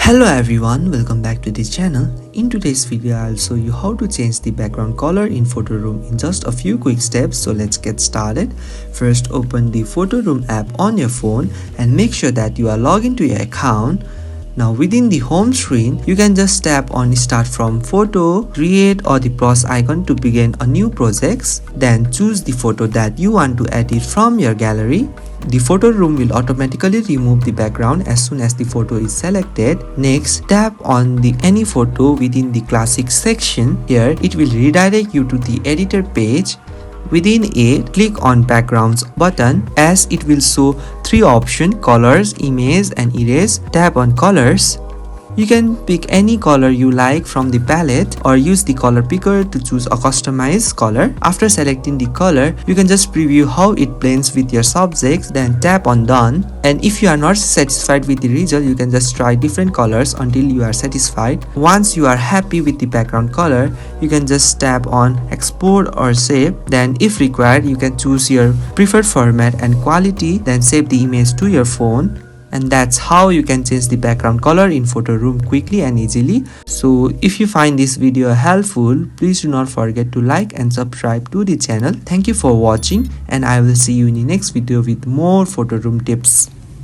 Hello everyone, welcome back to this channel. In today's video, I'll show you how to change the background color in PhotoRoom in just a few quick steps. So let's get started. First, open the PhotoRoom app on your phone and make sure that you are logged into your account. Now within the home screen, you can just tap on start from photo, create or the plus icon to begin a new project. Then choose the photo that you want to edit from your gallery. The PhotoRoom will automatically remove the background as soon as the photo is selected. Next, tap on the any photo within the classic section. Here, it will redirect you to the editor page. Within it, click on backgrounds button as it will show three options: colors, image and erase. Tap on colors. You can pick any color you like from the palette or use the color picker to choose a customized color. After selecting the color, you can just preview how it blends with your subjects, then tap on done. And if you are not satisfied with the result, you can just try different colors until you are satisfied. Once you are happy with the background color, you can just tap on export or save. Then if required, you can choose your preferred format and quality, then save the image to your phone. And that's how you can change the background color in PhotoRoom quickly and easily. So if you find this video helpful, please do not forget to like and subscribe to the channel. Thank you for watching and I will see you in the next video with more PhotoRoom tips.